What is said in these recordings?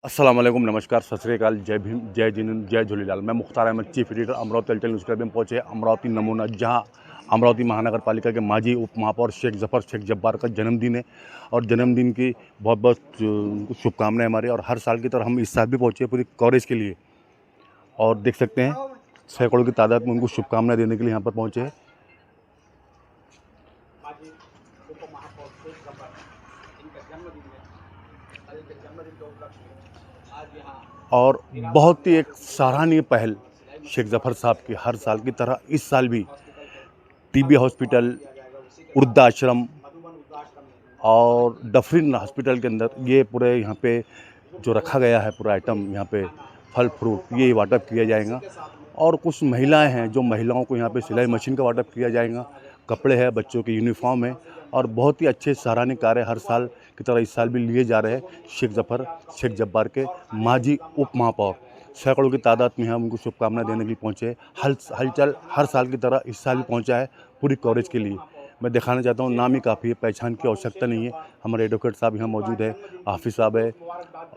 अस्सलाम वालेकुम, नमस्कार, सत श्री अकाल, जय भीम, जय जिनेंद्र, जय झूलेलाल। मैं मुख्तार अहमद, चीफ एडिटर, अमरावती हलचल न्यूज़ क्लब में पहुंचे अमरावती नमूना, जहां अमरावती महानगर पालिका के माजी उप महापौर शेख ज़फ़र शेख जब्बार का जन्मदिन है और जन्मदिन की बहुत बहुत शुभकामनाएं हमारी। और हर साल की तरह हम इस साल भी पहुंचे पूरी कवरेज के लिए और देख सकते हैं सैकड़ों की तादाद में उनको शुभकामनाएं देने के लिए यहाँ पर पहुँचे हैं। और बहुत ही एक सराहनीय पहल शेख ज़फ़र साहब की, हर साल की तरह इस साल भी टीबी हॉस्पिटल, वृद्धाश्रम और डफरिन हॉस्पिटल के अंदर ये पूरे यहाँ पे जो रखा गया है पूरा आइटम, यहाँ पे फल फ्रूट ये वाटप किया जाएगा। और कुछ महिलाएं हैं जो महिलाओं को यहाँ पे सिलाई मशीन का वाटप किया जाएगा, कपड़े हैं, बच्चों की यूनिफॉर्म है और बहुत ही अच्छे सराहनीय कार्य हर साल की तरह इस साल भी लिए जा रहे हैं। शेख ज़फ़र शेख जब्बार के माजी उप महापौर सैकड़ों की तादाद में हम उनको शुभकामनाएं देने के लिए पहुँचे। हलचल हर साल की तरह इस साल भी पहुँचा है पूरी कवरेज के लिए। मैं दिखाना चाहता हूँ, नाम ही काफ़ी है, पहचान की आवश्यकता नहीं है। हमारे एडवोकेट साहब यहाँ मौजूद है, हाफिज़ साहब है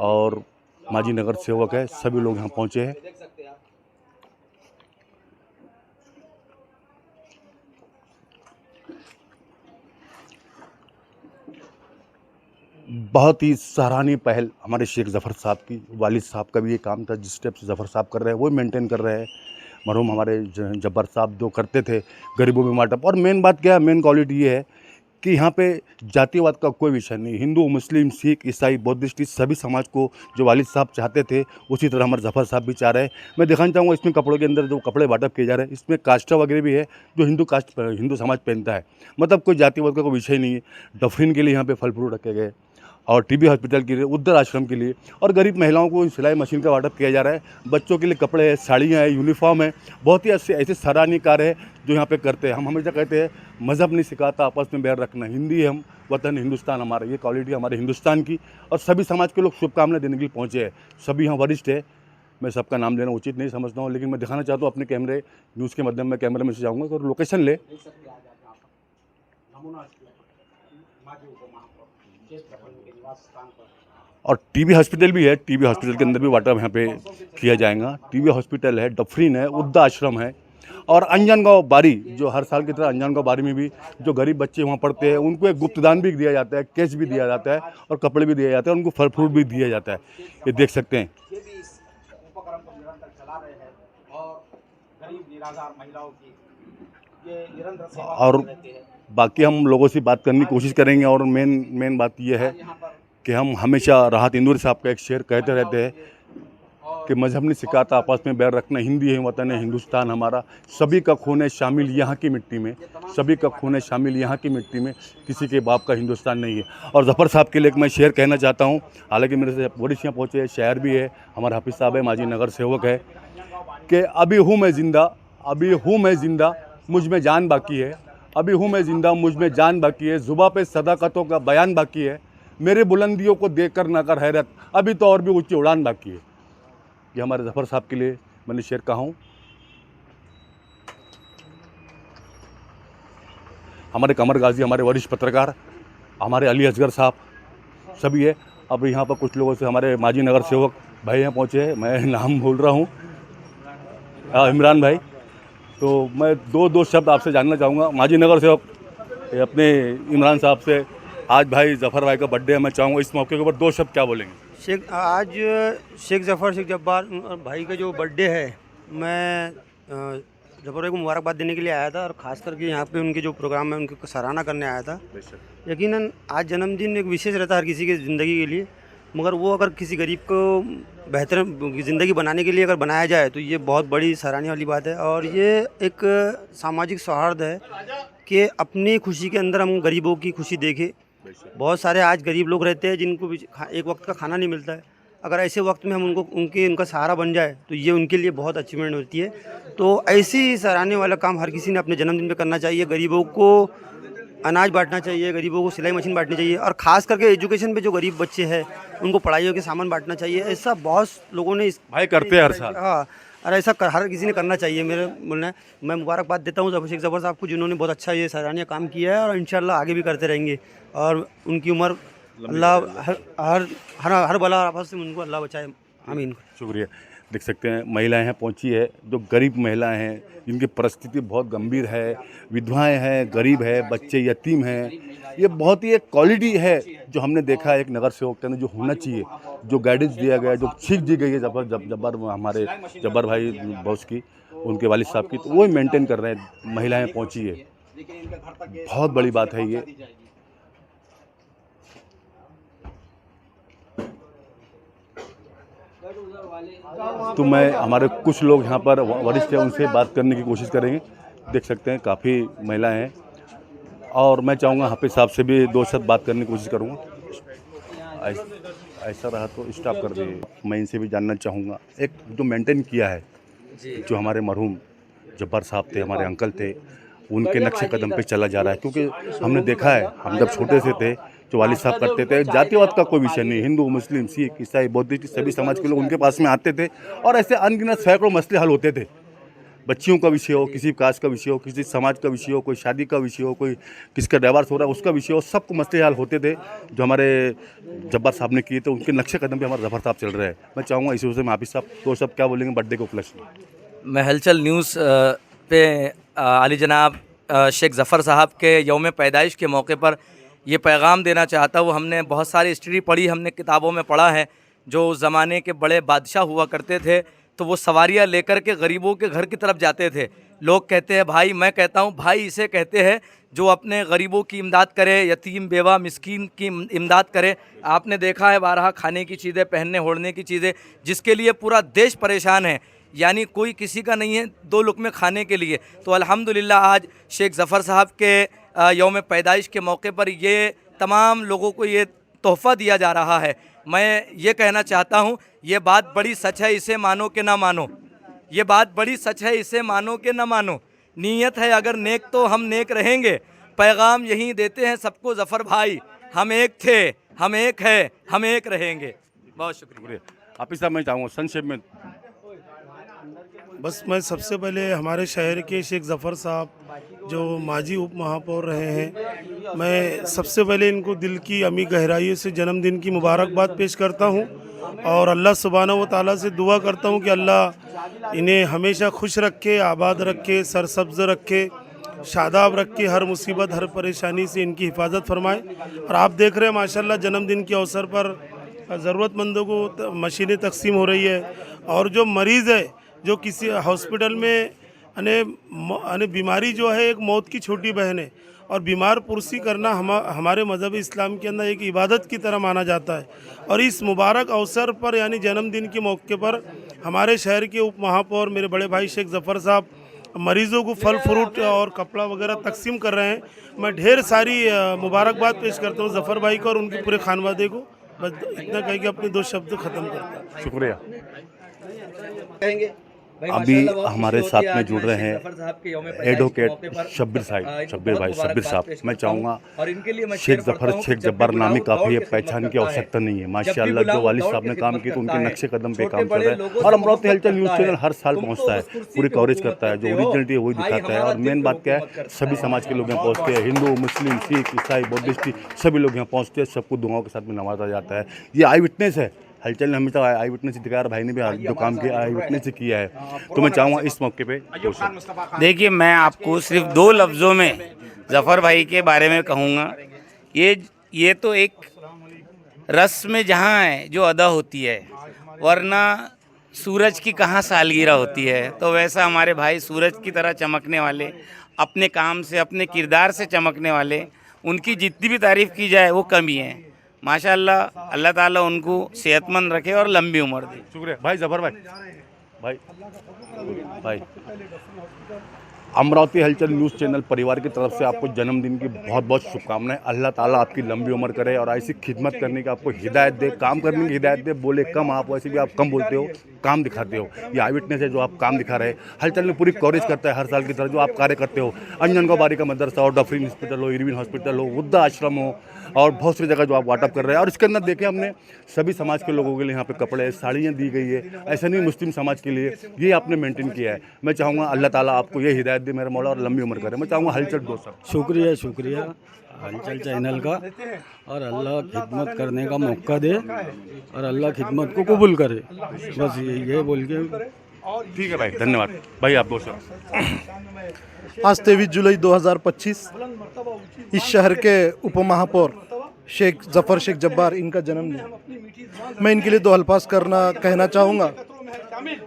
और माजी नगर सेवक है, सभी लोग यहाँ पहुँचे हैं। बहुत ही सराहनीय पहल हमारे शेख ज़फ़र साहब की, वालिद साहब का भी ये काम था, जिस स्टेप से ज़फ़र साहब कर रहे हैं वो मेंटेन कर रहे हैं। मरहूम हमारे जब्बार साहब जो करते थे गरीबों में बाँटा। और मेन बात क्या है, मेन क्वालिटी ये है कि यहाँ पे जातिवाद का कोई विषय नहीं। हिंदू, मुस्लिम, सिख, ईसाई, बुद्धिस्ट, इस सभी समाज को जो वालिद साहब चाहते थे उसी तरह हमारे ज़फ़र साहब भी चाह रहे हैं। मैं दिखाना चाहूँगा इसमें कपड़ों के अंदर जो कपड़े वाटप किए जा रहे हैं, इसमें काष्ठा वगैरह भी है जो हिंदू समाज पहनता है। मतलब कोई जातिवाद का कोई विषय नहीं है। डफरिन के लिए यहाँ पे फल फ्रूट रखे गए और टीबी हॉस्पिटल के लिए, वृद्धाश्रम के लिए और गरीब महिलाओं को सिलाई मशीन का वाटप किया जा रहा है। बच्चों के लिए कपड़े हैं, साड़ियाँ हैं, यूनिफॉर्म है। बहुत ही ऐसे सराहनीय कार्य है जो यहाँ पे करते हैं। हम हमेशा कहते हैं मज़हब नहीं सिखाता आपस में बैर रखना, हिंदी है हम, वतन हिंदुस्तान हमारा, ये क्वालिटी हमारे हिंदुस्तान की। और सभी समाज के लोग शुभकामनाएं देने के लिए पहुँचे हैं। सभी यहाँ वरिष्ठ है, मैं सबका नाम लेना उचित नहीं समझता हूँ, लेकिन मैं दिखाना चाहता हूँ अपने कैमरे न्यूज़ के माध्यम में, कैमरे में से जाऊँगा तो लोकेशन ले। और टीबी हॉस्पिटल भी है, टीबी हॉस्पिटल के अंदर भी वाटप यहाँ पे किया जाएगा। टीबी हॉस्पिटल है, डफरिन है, वृद्धाश्रम है और अंजनगांव बारी, जो हर साल की तरह अंजनगांव बारी में भी जो गरीब बच्चे वहाँ पढ़ते हैं उनको एक गुप्तदान भी दिया जाता है, कैश भी दिया जाता है और कपड़े भी दिए जाते हैं, उनको फल फ्रूट भी दिया जाता है। ये देख सकते हैं। और बाकी हम लोगों से बात करने की कोशिश करेंगे। और मेन बात यह है कि हम हमेशा राहत इंदौरी साहब का एक शेर कहते रहते हैं कि मज़हब नहीं सिखाता आपस में बैर रखना, हिंदी है वतन है हिंदुस्तान हमारा, सभी का खून है शामिल यहाँ की मिट्टी में, सभी का खून है शामिल यहाँ की मिट्टी में, किसी के बाप का हिंदुस्तान नहीं है। और ज़फ़र साहब के लिए एक मैं शेर कहना चाहता हूँ, हालांकि मेरे से वरिष्ठ यहाँ पहुँचे, शायर भी है, हमारे हाफिज़ साहब है, माजी नगर सेवक है, कि अभी हूँ मैं ज़िंदा, अभी हूँ मैं ज़िंदा, मुझ में जान बाकी है, अभी हूँ मैं ज़िंदा, मुझ में जान बाकी है, ज़ुबां पे सदाकतों का बयान बाकी है, मेरे बुलंदियों को देखकर ना कर हैरत, अभी तो और भी ऊंची उड़ान बाकी है। ये हमारे ज़फ़र साहब के लिए मैंने शेर कहा हूँ। हमारे कमर गाजी, हमारे वरिष्ठ पत्रकार, हमारे अली असगर साहब सभी है। अब यहाँ पर कुछ लोगों से हमारे माजी नगर सेवक भाई यहाँ पहुँचे हैं, मैं नाम भूल रहा हूँ, इमरान भाई। तो मैं दो शब्द आपसे जानना चाहूँगा, माजी नगर सेवक अपने इमरान साहब से। आज भाई ज़फ़र भाई का बर्थडे है, मैं चाहूँगा इस मौके के ऊपर दो शब्द क्या बोलेंगे? आज शेख ज़फ़र शेख जब्बार भाई का जो बर्थडे है, मैं ज़फ़र भाई को मुबारकबाद देने के लिए आया था और ख़ास करके यहाँ पे उनके जो प्रोग्राम है उनकी सराहना करने आया था। यकीनन आज जन्मदिन एक विशेष रहता है हर किसी की ज़िंदगी के लिए, मगर वो अगर किसी गरीब को बेहतर ज़िंदगी बनाने के लिए अगर बनाया जाए तो ये बहुत बड़ी सराहनीय वाली बात है। और ये एक सामाजिक सौहार्द है कि अपनी खुशी के अंदर हम गरीबों की खुशी देखें। बहुत सारे आज गरीब लोग रहते हैं जिनको भी एक वक्त का खाना नहीं मिलता है। अगर ऐसे वक्त में हम उनका सहारा बन जाए तो ये उनके लिए बहुत अचीवमेंट होती है। तो ऐसी सराहने वाला काम हर किसी ने अपने जन्मदिन पे करना चाहिए। गरीबों को अनाज बांटना चाहिए, गरीबों को सिलाई मशीन बांटनी चाहिए और ख़ास करके एजुकेशन पे जो गरीब बच्चे हैं उनको पढ़ाइयों के सामान बांटना चाहिए। ऐसा बहुत लोगों ने भाई करते हैं हर साल। हाँ, और ऐसा हर किसी ने करना चाहिए। मेरे बोलना है, मैं मुबारकबाद देता हूँ शेख ज़फ़र साहब को जिन्होंने बहुत अच्छा ये सराहनीय काम किया है और इंशाल्लाह आगे भी करते रहेंगे और उनकी उम्र अल्लाह हर बला आफत से उनको अल्लाह बचाए, आमीन। शुक्रिया। देख सकते हैं महिलाएं हैं पहुंची है, जो गरीब महिलाएं हैं जिनकी परिस्थिति बहुत गंभीर है, विधवाएं हैं, गरीब है, बच्चे यतीम हैं। ये बहुत ही एक क्वालिटी है जो हमने देखा है एक नगर सेवक के अंदर जो होना चाहिए, जो गाइडेंस दिया गया है, जो सीख दी गई है जब्बार हमारे जब्बार भाई बॉस की, उनके वालिद साहब की, तो वो मेंटेन कर रहे हैं। महिलाएं पहुंची है, बहुत बड़ी बात है ये। तो मैं हमारे कुछ लोग यहाँ पर वरिष्ठ हैं, उनसे बात करने की कोशिश करेंगे। देख सकते हैं काफ़ी महिलाएं हैं और मैं चाहूँगा हाफिज साहब से भी दो शब्द बात करने की कोशिश करूँगा। ऐसा रहा तो स्टॉप कर दीजिए। मैं इनसे भी जानना चाहूँगा, एक जो मेंटेन किया है, जो हमारे मरहूम जब्बार साहब थे, हमारे अंकल थे, उनके नक्शे कदम पे चला जा रहा है। क्योंकि हमने देखा है, हम जब छोटे से थे जो वालिद साहब करते थे, जातिवाद का कोई विषय नहीं, हिंदू मुस्लिम सिख ईसाई बौद्धिस्ट सभी समाज के लोग उनके पास में आते थे और ऐसे अनगिनत सैकड़ों मसले हल होते थे। बच्चियों का विषय हो, किसी कास्ट का विषय हो, किसी समाज का विषय हो, कोई शादी का विषय हो, कोई किसका डाइवोर्स हो रहा है उसका विषय हो, सबको मसले हल होते थे जो हमारे जब्बार साहब ने किए थे। उनके नक्शे कदम पे हमारे जफर साहब चल रहे हैं। मैं चाहूँगा इसी विषय में हाफिज साहब तो सब क्या बोलेंगे बर्थडे के उपलक्ष्य में। मैं हलचल न्यूज़ पे आली जनाब शेख ज़फ़र साहब के यौम पैदाइश के मौके पर ये पैगाम देना चाहता हूँ। हमने बहुत सारी हिस्ट्री पढ़ी, हमने किताबों में पढ़ा है, जो उस ज़माने के बड़े बादशाह हुआ करते थे तो वो सवारियाँ लेकर के गरीबों के घर की तरफ जाते थे। लोग कहते हैं भाई, मैं कहता हूँ भाई इसे कहते हैं जो अपने गरीबों की इमदाद करे, यतीम बेवा मिस्कीन की इमदाद करे। आपने देखा है बारहा खाने की चीज़ें, पहनने ओढ़ने की चीज़ें, जिसके लिए पूरा देश परेशान है, यानी कोई किसी का नहीं है दो लुक़मे खाने के लिए। तो अल्हम्दुलिल्लाह आज शेख ज़फ़र साहब के यौम पैदाइश के मौके पर ये तमाम लोगों को ये तोहफ़ा दिया जा रहा है। मैं ये कहना चाहता हूँ, ये बात बड़ी सच है, इसे मानो कि ना मानो, ये बात बड़ी सच है, इसे मानो कि ना मानो। नीयत है अगर नेक तो हम नेक रहेंगे। पैगाम यही देते हैं सबको ज़फ़र भाई, हम एक थे, हम एक है, हम एक रहेंगे। बहुत शुक्रिया। हाफिज साहब मैं चाहूँगा संक्षेप में। बस मैं सबसे पहले हमारे शहर के शेख ज़फ़र साहब जो माजी उप महापौर रहे हैं, मैं सबसे पहले इनको दिल की अमी गहराइयों से जन्मदिन की मुबारकबाद पेश करता हूं और अल्लाह सुब्हानहू व तआला से दुआ करता हूं कि अल्लाह इन्हें हमेशा खुश रखे, आबाद रखे, सरसब्ज़ रखे, शादाब रखे, हर मुसीबत हर परेशानी से इनकी हिफाजत फरमाए। और आप देख रहे हैं माशाल्लाह जन्मदिन के अवसर पर ज़रूरतमंदों को मशीनें तकसीम हो रही है और जो मरीज़ है, जो किसी हॉस्पिटल में अने बीमारी जो है एक मौत की छोटी बहन है और बीमार पुरसी करना हमारे मज़हब इस्लाम के अंदर एक इबादत की तरह माना जाता है। और इस मुबारक अवसर पर यानी जन्मदिन के मौके पर हमारे शहर के उप महापौर मेरे बड़े भाई शेख ज़फ़र साहब मरीज़ों को फल फ्रूट और कपड़ा वगैरह तकसीम कर रहे हैं। मैं ढेर सारी मुबारकबाद पेश करता हूँ ज़फ़र भाई को और उनके पूरे खानवादे को। बस इतना कह के अपने दो शब्द ख़त्म करता हूँ। शुक्रिया। अभी हमारे साथ में जुड़ रहे हैं एडवोकेट शब्बीर साहब। मैं चाहूँगा शेख जब्बार नामी काफ़ी है, पहचान की आवश्यकता नहीं है। माशाल्लाह जो वालिद साहब ने काम किया तो उनके नक्शे कदम पे काम चल रहा है और अमरावती हलचल न्यूज़ चैनल हर साल पहुँचता है, पूरी कवरेज करता है, जो ओरिजिनलिटी है वही दिखाता है। और मेन बात क्या है, सभी समाज के लोग यहाँ पहुँचते हैं, हिंदू मुस्लिम सिख ईसाई बौद्धिस्ट सभी लोग यहाँ पहुँचते हैं, सबको दुआओं के साथ में नवाजा जाता है। ये आई विटनेस है, हलचल ने हमेशा आई विटनेस दिखाया, भाई ने भी जो काम किया आई विटनेस किया है। तो मैं चाहूँगा इस मौके पे देखिए, मैं आपको सिर्फ दो लफ्ज़ों में ज़फ़र भाई के बारे में कहूँगा। ये तो एक रस्म जहाँ है जो अदा होती है, वरना सूरज की कहाँ सालगिरह होती है। तो वैसा हमारे भाई सूरज की तरह चमकने वाले, अपने काम से अपने किरदार से चमकने वाले, उनकी जितनी भी तारीफ़ की जाए वो कम ही है। माशाल्लाह, अल्लाह ताला उनको सेहतमंद रखे और लंबी उम्र दे। शुक्रिया भाई ज़फ़र भाई। अमरावती हलचल न्यूज़ चैनल परिवार की तरफ से आपको जन्मदिन की बहुत बहुत शुभकामनाएं। अल्लाह ताला आपकी लंबी उम्र करे और ऐसी खिदमत करने की आपको हिदायत दे, काम करने की हिदायत दे। बोले कम आप, वैसे भी आप कम बोलते हो, काम दिखाते हो। ये आई विटनेस है जो आप काम दिखा रहे हैं। हलचल में पूरी कवरेज करता है हर साल की तरह जो आप कार्य करते हो। अंजनगांव बारी का मदरसा हो, डफरीन हॉस्पिटल हो, इरविन हॉस्पिटल हो, वृद्धा आश्रम हो और बहुत सी जगह जो आप वाटअप कर रहे हैं। और इसके अंदर देखें हमने सभी समाज के लोगों के लिए यहाँ पे कपड़े साड़ियाँ दी गई है, ऐसा नहीं मुस्लिम समाज के लिए, ये आपने मेंटेन किया है। मैं चाहूँगा अल्लाह ताला आपको ये हिदायत हयात दे मेरा मौला और लंबी उम्र करे। मैं चाहूँगा हलचल दोस्त साहब। शुक्रिया हलचल चैनल का, और अल्लाह खिदमत करने का मौका दे और अल्लाह खिदमत को कबूल करे, बस ये बोल के। ठीक है भाई, धन्यवाद भाई। आप दोस्त साहब। आज 23 जुलाई 2025 इस शहर के उपमहापौर शेख ज़फ़र शेख जब्बार, इनका जन्मदिन। मैं इनके लिए दो अल्फाज कहना चाहूँगा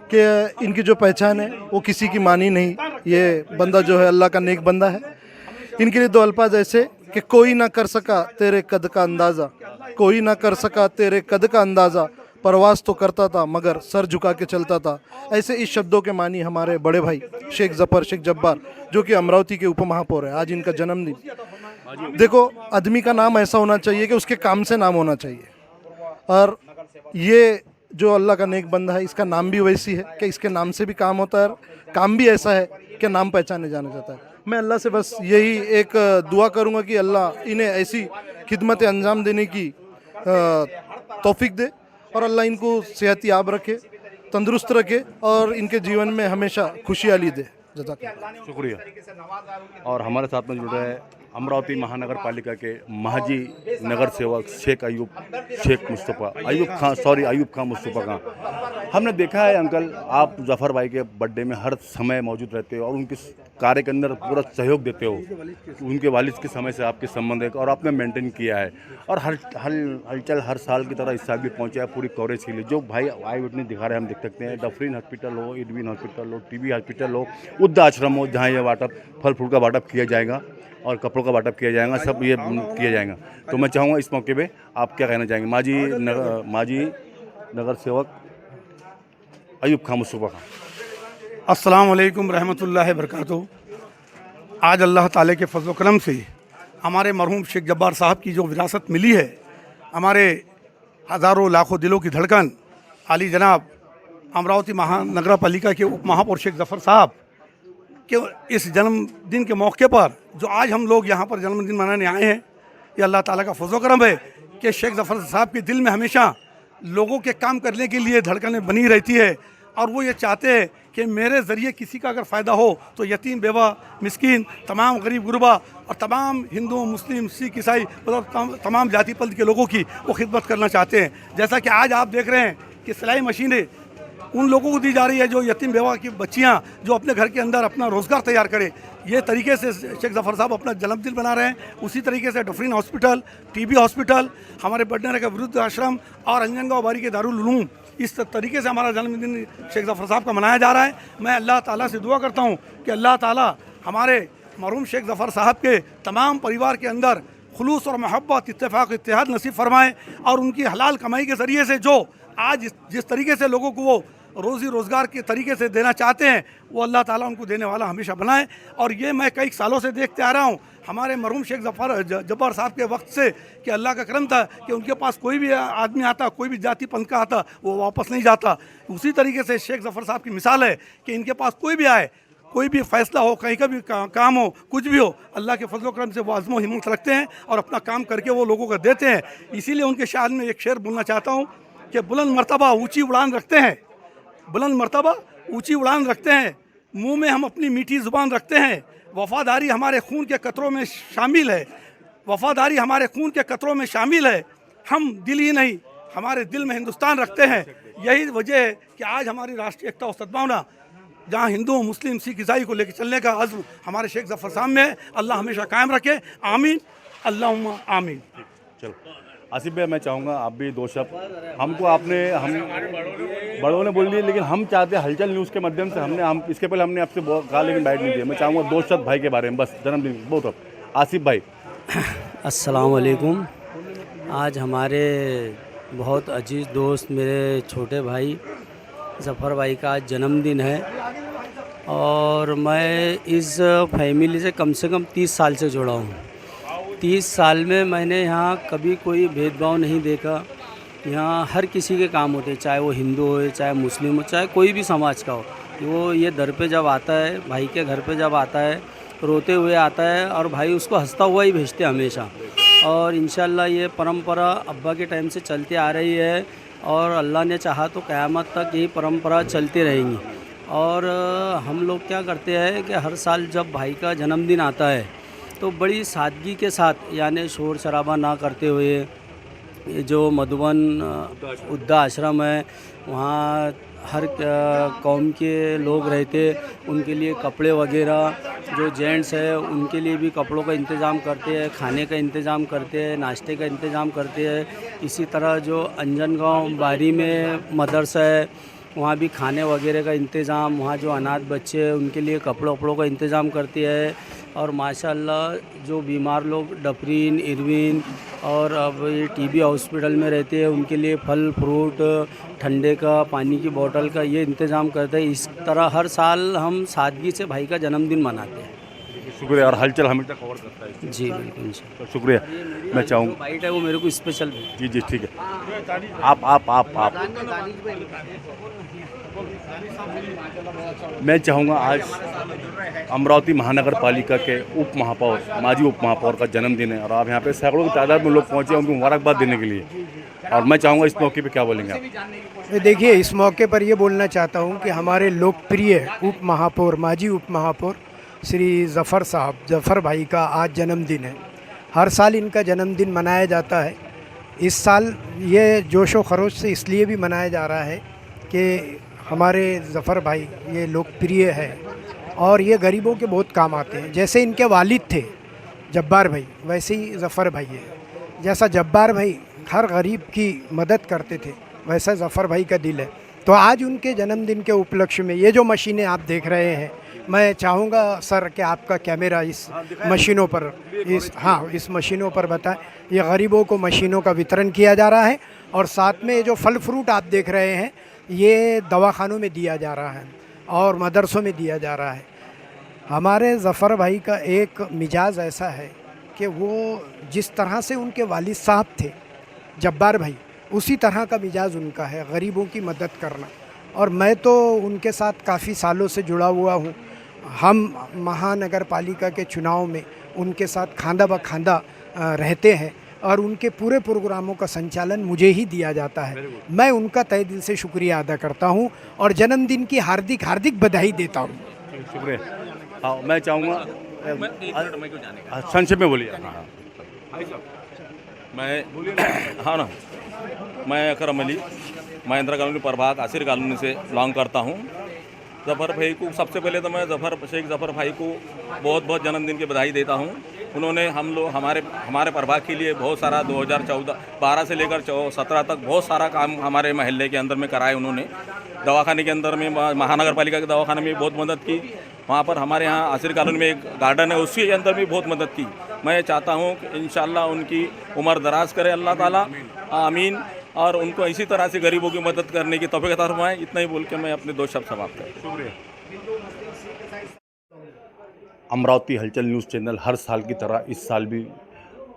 कि इनकी जो पहचान है वो किसी की मानी नहीं। ये बंदा जो है अल्लाह का नेक बंदा है। इनके लिए दो अल्फाज ऐसे कि कोई ना कर सका तेरे कद का अंदाज़ा, कोई ना कर सका तेरे कद का अंदाज़ा, परवास तो करता था मगर सर झुका के चलता था। ऐसे इस शब्दों के मानी हमारे बड़े भाई शेख ज़फ़र शेख जब्बार, जो कि अमरावती के उपमहापौर है। आज इनका जन्मदिन। देखो, आदमी का नाम ऐसा होना चाहिए कि उसके काम से नाम होना चाहिए, और ये जो अल्लाह का नेक बंदा है, इसका नाम भी वैसी है कि इसके नाम से भी काम होता है, काम भी ऐसा है कि नाम पहचाने जाना जाता है। मैं अल्लाह से बस यही एक दुआ करूँगा कि अल्लाह इन्हें ऐसी खिदमत अंजाम देने की तौफीक दे, और अल्लाह इनको सेहत याब रखे, तंदुरुस्त रखे, और इनके जीवन में हमेशा खुशहाली दे। जज़ाकल्लाह। शुक्रिया। और हमारे साथ में जुड़ रहे हैं अमरावती महानगर पालिका के महाजी नगर सेवक शेख अयूब खां मुस्तफ़ा खां। हमने देखा है अंकल, आप ज़फ़र भाई के बर्थडे में हर समय मौजूद रहते हो और उनके कार्य के अंदर पूरा सहयोग देते हो। उनके वालिद के समय से आपके संबंध है और आपने मेंटेन किया है, और हलचल हर साल की तरह इस साल भी पहुँचा है पूरी कवरेज के लिए। जो भाई आई विटनेस दिखा रहे हैं, हम देख सकते हैं। डफरीन हॉस्पिटल हो, एडविन हॉस्पिटल हो, टीबी हॉस्पिटल हो, वृद्ध आश्रम हो, जहाँ ये वाटअप फल फूल का वाटअप किया जाएगा और कपड़ों का वाटअप किया जाएगा, सब ये किया जाएगा। तो मैं चाहूँगा इस मौके पे आप क्या कहना चाहेंगे? माजी नगर सेवक अयूब खां मुस्तफ़ा खां। अस्सलाम वालेकुम रहमतुल्लाहि बरकातुहू। आज अल्लाह ताला के फजल करम से हमारे मरहूम शेख जब्बार साहब की जो विरासत मिली है, हमारे हज़ारों लाखों दिलों की धड़कन आली जनाब अमरावती महानगर पालिका के उप महापौर शेख ज़फ़र साहब के इस जन्मदिन के मौके पर जो आज हम लोग यहाँ पर जन्मदिन मनाने आए हैं, ये अल्लाह ताला का फजल करम है कि शेख ज़फ़र साहब के दिल में हमेशा लोगों के काम करने के लिए धड़कनें बनी रहती है, और वो ये चाहते हैं कि मेरे ज़रिए किसी का अगर फ़ायदा हो तो यतीम, बेवा, मिस्कीन, तमाम गरीब गुरबा और तमाम हिंदू, मुस्लिम, सिख, ईसाई, मतलब तमाम जाति पंथ के लोगों की वो खिदमत करना चाहते हैं। जैसा कि आज आप देख रहे हैं कि सिलाई मशीनें उन लोगों को दी जा रही है जो यतीम बेवा की बच्चियाँ जो अपने घर के अंदर अपना रोज़गार तैयार करें। ये तरीके से शेख ज़फ़र साहब अपना जन्मदिन बना रहे हैं। उसी तरीके से डफरीन हॉस्पिटल, टीबी हॉस्पिटल, हमारे बडनेरा का वृद्ध आश्रम और अंजनगांव बारी के दारुल उलूम, इस तरीके से हमारा जन्मदिन शेख ज़फ़र साहब का मनाया जा रहा है। मैं अल्लाह ताला से दुआ करता हूँ कि अल्लाह ताला हमारे मरहूम शेख ज़फ़र साहब के तमाम परिवार के अंदर खुलूस और मोहब्बत, इत्तेफाक, इत्तेहाद नसीब फरमाए, और उनकी हलाल कमाई के ज़रिए से जो आज जिस तरीके से लोगों को वो रोज़ी रोज़गार के तरीके से देना चाहते हैं, वो अल्लाह ताला उनको देने वाला हमेशा बनाए। और ये मैं कई सालों से देखते आ रहा हूँ हमारे मरहूम शेख ज़फ़र जब्बार साहब के वक्त से कि अल्लाह का करम था कि उनके पास कोई भी आदमी आता, कोई भी जाति पंथ का आता, वो वापस नहीं जाता। उसी तरीके से शेख ज़फ़र साहब की मिसाल है कि इनके पास कोई भी आए, कोई भी फ़ैसला हो, कहीं का भी काम हो, कुछ भी हो, अल्लाह के फजल करम से वो आज़म हिम्मत रखते हैं और अपना काम करके वो लोगों को देते हैं। इसीलिए उनके शान में एक शेर बोलना चाहता हूँ कि बुलंद मर्तबा ऊँची उड़ान रखते हैं, बुलंद मर्तबा ऊँची उड़ान रखते हैं, मुंह में हम अपनी मीठी ज़ुबान रखते हैं। वफ़ादारी हमारे खून के कतरों में शामिल है, वफ़ादारी हमारे खून के कतरों में शामिल है। हम दिल ही नहीं, हमारे दिल में हिंदुस्तान रखते हैं। यही वजह है कि आज हमारी राष्ट्रीय एकता और सद्भावना जहाँ हिंदू, मुस्लिम, सिख, ईसाई को लेकर चलने का अज़्म हमारे शेख ज़फ़र साहब में है। अल्लाह हमेशा कायम रखे, आमीन, अल्लाहुम्मा आमीन। चलो आसिफ भाई, मैं चाहूँगा आप भी दो शब्द। हम बड़ों ने बोल दिए, लेकिन हम चाहते हैं हलचल न्यूज़ के माध्यम से हम इसके पहले हमने आपसे कहा लेकिन बैठ नहीं दिया। मैं चाहूँगा दो शब्द भाई के बारे में, बस जन्मदिन बहुत। आसिफ भाई। अस्सलाम वालेकुम। आज हमारे बहुत अजीज़ दोस्त मेरे छोटे भाई ज़फ़र भाई का आज जन्मदिन है, और मैं इस फैमिली से कम 30 साल से जुड़ा हूँ। 30 साल में मैंने यहाँ कभी कोई भेदभाव नहीं देखा। यहाँ हर किसी के काम होते, चाहे वो हिंदू हो, चाहे मुस्लिम हो, चाहे कोई भी समाज का हो। वो ये दर पे जब आता है, भाई के घर पे जब आता है, रोते हुए आता है, और भाई उसको हंसता हुआ ही भेजते हमेशा। और इंशाल्लाह ये परंपरा अब्बा के टाइम से चलती आ रही है, और अल्लाह ने चाहा तो क़यामत तक यही परंपरा चलती रहेंगी। और हम लोग क्या करते हैं कि हर साल जब भाई का जन्मदिन आता है तो बड़ी सादगी के साथ, यानी शोर शराबा ना करते हुए, ये जो मधुबन उद्दा आश्रम है वहाँ हर कौम के लोग रहते, उनके लिए कपड़े वगैरह, जो जेंट्स है उनके लिए भी कपड़ों का इंतज़ाम करते हैं, खाने का इंतज़ाम करते हैं, नाश्ते का इंतज़ाम करते हैं। इसी तरह जो अंजनगांव बारी में मदरसा है वहाँ भी खाने वगैरह का इंतज़ाम, वहाँ जो अनाथ बच्चे हैं उनके लिए कपड़ों वपड़ों का इंतज़ाम करती है। और माशाल्लाह जो बीमार लोग डफरीन, इरविन और अब ये टीबी हॉस्पिटल में रहते हैं उनके लिए फल फ्रूट, ठंडे का, पानी की बोतल का ये इंतज़ाम करते हैं। इस तरह हर साल हम सादगी से भाई का जन्मदिन मनाते हैं। शुक्रिया। और हलचल हमेशा कवर करता है। जी बिल्कुल सर। तो शुक्रिया। मैं चाहूँगा बाइट है वो मेरे को स्पेशल। जी जी ठीक है। आप मैं चाहूँगा आज अमरावती महानगर पालिका के उप महापौर, माजी उप महापौर का जन्मदिन है और आप यहाँ पे सैकड़ों की तादाद में लोग पहुँचे उनको मुबारकबाद देने के लिए, और मैं चाहूँगा इस मौके पे क्या बोलेंगे आप? देखिए, इस मौके पर ये बोलना चाहता हूँ कि हमारे लोकप्रिय उप महापौर, माजी उप महापौर श्री ज़फ़र साहब, ज़फ़र भाई का आज जन्मदिन है। हर साल इनका जन्मदिन मनाया जाता है। इस साल ये जोशो खरोश से इसलिए भी मनाया जा रहा है कि हमारे ज़फ़र भाई ये लोकप्रिय है और ये गरीबों के बहुत काम आते हैं। जैसे इनके वालिद थे जब्बार भाई, वैसे ही ज़फ़र भाई है। जैसा जब्बार भाई हर गरीब की मदद करते थे, वैसा ज़फ़र भाई का दिल है। तो आज उनके जन्मदिन के उपलक्ष्य में ये जो मशीनें आप देख रहे हैं, मैं चाहूँगा सर कि आपका कैमरा इस मशीनों पर, इस मशीनों पर बताएं। ये गरीबों को मशीनों का वितरण किया जा रहा है और साथ में जो फल फ्रूट आप देख रहे हैं ये दवाखानों में दिया जा रहा है और मदरसों में दिया जा रहा है। हमारे ज़फ़र भाई का एक मिजाज ऐसा है कि वो जिस तरह से उनके वालिद साहब थे जब्बार भाई, उसी तरह का मिजाज उनका है, गरीबों की मदद करना। और मैं तो उनके साथ काफ़ी सालों से जुड़ा हुआ हूँ। हम महानगर पालिका के चुनाव में उनके साथ खांदा ब खांदा रहते हैं और उनके पूरे प्रोग्रामों का संचालन मुझे ही दिया जाता है। मैं उनका तहे दिल से शुक्रिया अदा करता हूँ और जन्मदिन की हार्दिक हार्दिक बधाई देता हूँ। शुक्रिया। हाँ, मैं चाहूँगा संक्षेप में बोलिए। मैं अकरम अली, मैं इंदिरा कॉलोनी प्रभाग आसिर कॉलोनी से बिलोंग करता हूँ। ज़फ़र भाई को सबसे पहले तो मैं शेख ज़फ़र भाई को बहुत बहुत जन्मदिन की बधाई देता हूँ। उन्होंने हमारे प्रभाग के लिए बहुत सारा 2012 से लेकर 17 तक बहुत सारा काम हमारे महल्ले के अंदर में कराए। उन्होंने दवाखाने के अंदर में, महानगर पालिका के दवाखाने में बहुत मदद की। वहाँ पर हमारे यहाँ आसिर कॉलोनी में एक गार्डन है, उसके अंदर भी बहुत मदद की। मैं चाहता हूँ कि इंशाअल्लाह उनकी उम्र दराज करे अल्लाह ताला, आमीन, और उनको इसी तरह से गरीबों की मदद करने की तौफीक अता फरमाए। इतना ही बोल के मैं अपने 2 शब्द समाप्त करता हूँ। अमरावती हलचल न्यूज़ चैनल हर साल की तरह इस साल भी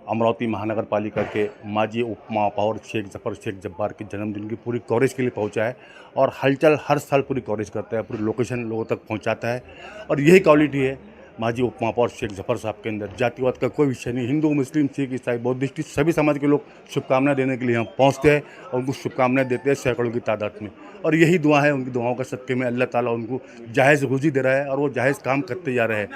अमरावती महानगर पालिका के माजी उप महापौर शेख ज़फ़र शेख जब्बार के जन्मदिन की पूरी कवरेज के लिए पहुंचा है और हलचल हर साल पूरी कवरेज करता है, पूरी लोकेशन लोगों तक पहुंचाता है। और यही क्वालिटी है माजी उप महापौर शेख ज़फ़र साहब के अंदर। जातिवाद का कोई विषय नहीं, हिंदू, मुस्लिम, सिख, ईसाई, बौद्धिस्ट सभी समाज के लोग शुभकामनाएं देने के लिए यहाँ पहुँचते हैं और उनको शुभकामनाएं देते हैं सैकड़ों की तादाद में। और यही दुआ है, उनकी दुआओं का सदक़े में अल्लाह ताला उनको जायज़ रोज़ी दे रहा है और वो जायज़ काम करते जा रहे हैं।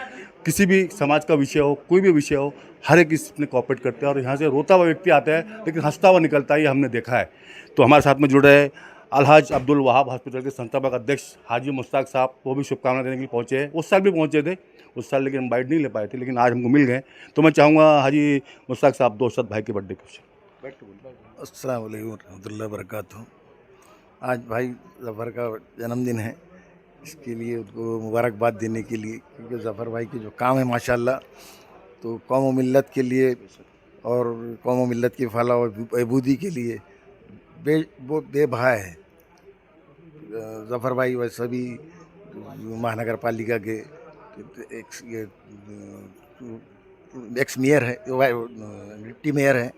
किसी भी समाज का विषय हो, कोई भी विषय हो, हर एक इसमें कोऑपरेट करते हैं और यहाँ से रोता हुआ व्यक्ति आता है लेकिन हंसता हुआ निकलता है, ये हमने देखा है। तो हमारे साथ में जुड़े हैं अलहाज अब्दुल वहाब हॉस्पिटल के संस्थापक अध्यक्ष हाजी मुश्ताक साहब, वो भी शुभकामनाएं देने के लिए पहुँचे हैं। उस साल भी पहुँचे थे, उस साल लेकिन हम बाइट नहीं ले पाए थे, लेकिन आज हमको मिल गए। तो मैं चाहूँगा हाजी मुश्ताक साहब 2 शब्द भाई के बर्थडे के। अस्सलाम वालेकुम रहमतुल्लाहि व बरकातहू। आज भाई ज़फ़र का जन्मदिन है, इसके लिए उनको मुबारकबाद देने के लिए, क्योंकि ज़फ़र भाई के जो काम है माशाल्लाह, तो कौम व मिल्लत के लिए और कौम व मिल्लत की फलाह और बहबूदी के लिए वो बेबहा है। ज़फ़र भाई वैसे भी महानगर पालिका के एक्स मेयर है, डिप्टी मेयर है,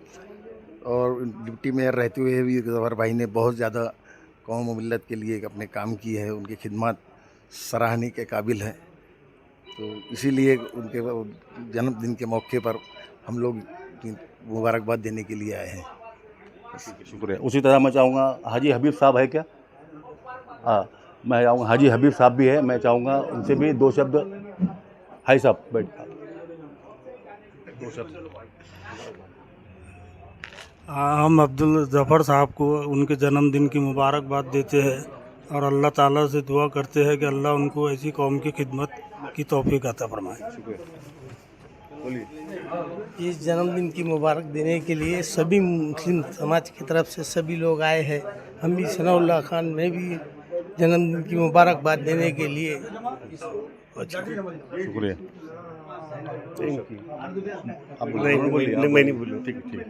और डिप्टी मेयर रहते हुए भी ज़फ़र भाई ने बहुत ज़्यादा कौम व मिल्लत के लिए अपने काम की है। उनकी खिदमत सराहने के काबिल है। तो इसीलिए उनके जन्मदिन के मौके पर हम लोग मुबारकबाद देने के लिए आए हैं। शुक्रिया। उसी तरह मैं चाहूँगा हाजी हबीब साहब है क्या? हाँ, मैं चाहूँगा हाजी हबीब साहब भी है, मैं चाहूँगा उनसे भी दो शब्द। हाई साहब बैठ, दो शब्द। हम अब्दुल ज़फ़र साहब को उनके जन्मदिन की मुबारकबाद देते हैं और अल्लाह ताला से दुआ करते हैं कि अल्लाह उनको ऐसी कौम की खिदमत की तौफीक अता फरमाए। इस जन्मदिन की मुबारक देने के लिए सभी मुस्लिम समाज की तरफ से सभी लोग आए हैं। हम भी सनाउल्लाह खान में भी जन्मदिन की मुबारकबाद देने के लिए। शुक्रिया। Thank you. अब मैं नहीं बोलूँ। ठीक ठीक।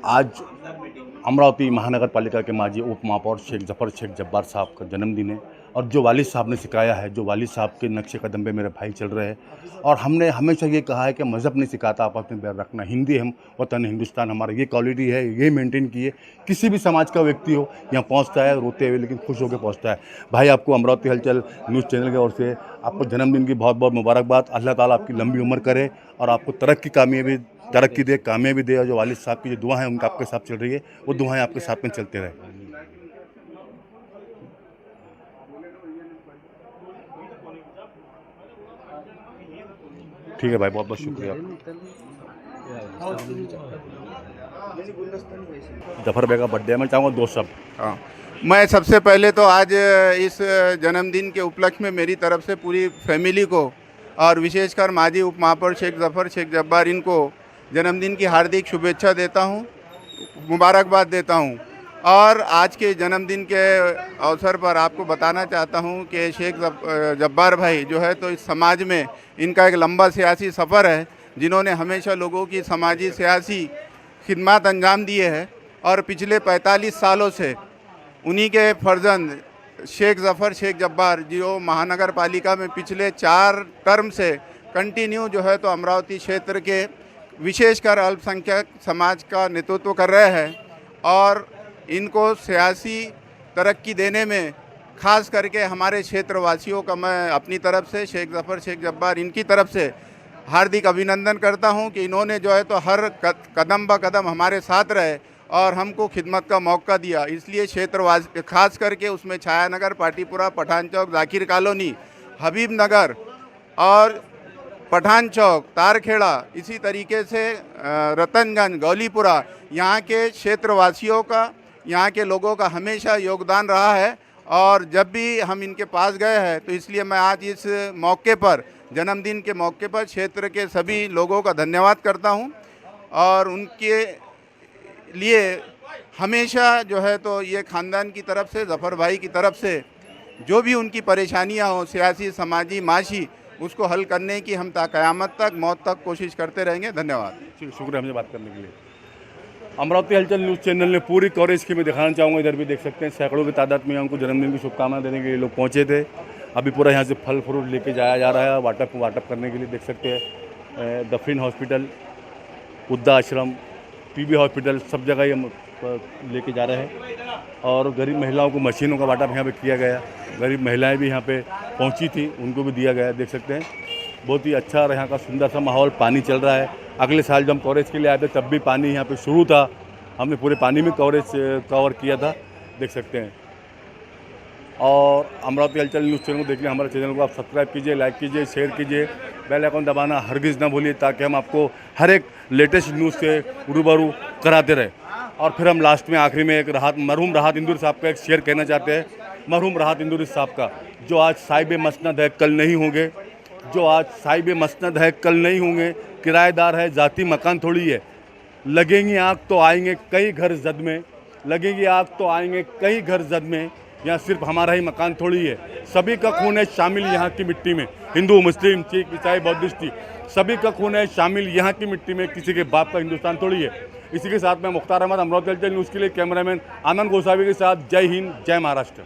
आज अमरावती महानगर पालिका के माजी उप महापौर शेख जब्बार साहब का जन्मदिन है और जो वालिद साहब ने सिखाया है, जो वालिद साहब के नक्शे कदम पे मेरे भाई चल रहे हैं और हमने हमेशा ये कहा है कि मज़हब नहीं सिखाता आपस में बैर रखना, हिंदी हम वतन हिंदुस्तान हमारा, ये क्वालिटी है, ये मेंटेन की है। किसी भी समाज का व्यक्ति हो यहाँ पहुँचता है रोते हुए लेकिन खुश होकर पहुँचता है। भाई आपको अमरावती हलचल न्यूज़ चैनल की ओर से आपको जन्मदिन की बहुत बहुत मुबारकबाद। अल्लाह ताला आपकी लंबी उम्र करे और आपको तरक्की दे, कामयाबी दे और जो वालिद साहब की जो दुआ है उनका आपके साथ चल रही है, वो दुआएं आपके साथ में चलते रहे। ठीक है भाई, बहुत बहुत शुक्रिया। जफर भाई का बर्थडे है, मैं चाहूँगा दो शब्द। हाँ, मैं सबसे पहले तो आज इस जन्मदिन के उपलक्ष्य में मेरी तरफ से पूरी फैमिली को और विशेषकर माजी उप महापौर शेख जब्बार इनको जन्मदिन की हार्दिक शुभेच्छा देता हूँ, मुबारकबाद देता हूँ। और आज के जन्मदिन के अवसर पर आपको बताना चाहता हूँ कि शेख जब्बार भाई जो है तो इस समाज में इनका एक लंबा सियासी सफ़र है, जिन्होंने हमेशा लोगों की समाजी सियासी खिदमत अंजाम दिए हैं और पिछले 45 सालों से उन्हीं के फर्जंद शेख जब्बार जो महानगर पालिका में पिछले 4 टर्म से कंटिन्यू जो है तो अमरावती क्षेत्र के विशेषकर अल्पसंख्यक समाज का नेतृत्व कर रहे हैं और इनको सियासी तरक्की देने में खास करके हमारे क्षेत्रवासियों का मैं अपनी तरफ से शेख जब्बार इनकी तरफ से हार्दिक अभिनंदन करता हूं कि इन्होंने जो है तो हर कदम ब कदम हमारे साथ रहे और हमको खिदमत का मौका दिया। इसलिए क्षेत्रवासी खास करके उसमें छायानगर, पाटीपुरा, पठान चौक, जाकिर कॉलोनी, हबीब नगर और पठान चौक, तारखेड़ा, इसी तरीके से रतनगंज, गौलीपुरा, यहाँ के क्षेत्रवासियों का, यहाँ के लोगों का हमेशा योगदान रहा है और जब भी हम इनके पास गए हैं तो इसलिए मैं आज इस मौके पर, जन्मदिन के मौके पर क्षेत्र के सभी लोगों का धन्यवाद करता हूँ और उनके लिए हमेशा जो है तो ये ख़ानदान की तरफ से, जफ़र भाई की तरफ से जो भी उनकी परेशानियाँ हों सियासी, समाजी, माशी, उसको हल करने की हम क़यामत तक, मौत तक कोशिश करते रहेंगे। धन्यवाद। शुक्रिया हमसे बात करने के लिए। अमरावती हलचल न्यूज़ चैनल ने पूरी कवरेज की मैं दिखाना चाहूँगा। इधर भी देख सकते हैं सैकड़ों की तादाद में उनको जन्मदिन की शुभकामनाएं देने के लिए लोग पहुँचे थे। अभी पूरा यहाँ से फल फ्रूट लेके जाया जा रहा है वाटअप करने के लिए। देख सकते हैं दफीन हॉस्पिटल, उद्दा आश्रम, पीबी हॉस्पिटल, सब जगह ये लेके जा रहे हैं और गरीब महिलाओं को मशीनों का वाटअप यहाँ पे किया गया। गरीब महिलाएं भी यहाँ पे पहुँची थी, उनको भी दिया गया। देख सकते हैं बहुत ही अच्छा और यहाँ का सुंदर सा माहौल, पानी चल रहा है। अगले साल जब हम कवरेज के लिए आए थे तब भी पानी यहाँ पे शुरू था, हमने पूरे पानी में कवर किया था, देख सकते हैं। और अमरावती हलचल न्यूज़ चैनल को देखने हमारे चैनल को आप सब्सक्राइब कीजिए, लाइक कीजिए, शेयर कीजिए, बेल आइकन दबाना हरगिज़ ना भूलिए ताकि हम आपको हर एक लेटेस्ट न्यूज़ से रूबरू कराते रहें। और फिर हम लास्ट में आखिरी में एक मरहूम राहत इंदौर साहब का एक शेर कहना चाहते हैं। मरहूम राहत इंदौर साहब का, जो आज साहिब मसनद है कल नहीं होंगे, जो आज साहिब मसनद है कल नहीं होंगे, किराएदार है ज़ाती मकान थोड़ी है, लगेंगी आग तो आएंगे कई घर जद में, लगेगी आग तो आएंगे कई घर जद में, यहाँ सिर्फ हमारा ही मकान थोड़ी है। सभी का खून है शामिल यहाँ की मिट्टी में, हिंदू, मुस्लिम, सिख, ईसाई, बौद्धिस्टी, सभी का खून है शामिल यहाँ की मिट्टी में, किसी के बाप का हिंदुस्तान थोड़ी है। इसी के साथ मैं मुख्तार अहमद, अमरावती हलचल न्यूज़ के लिए कैमरामैन आनंद गोसावी के साथ, जय हिंद, जय महाराष्ट्र।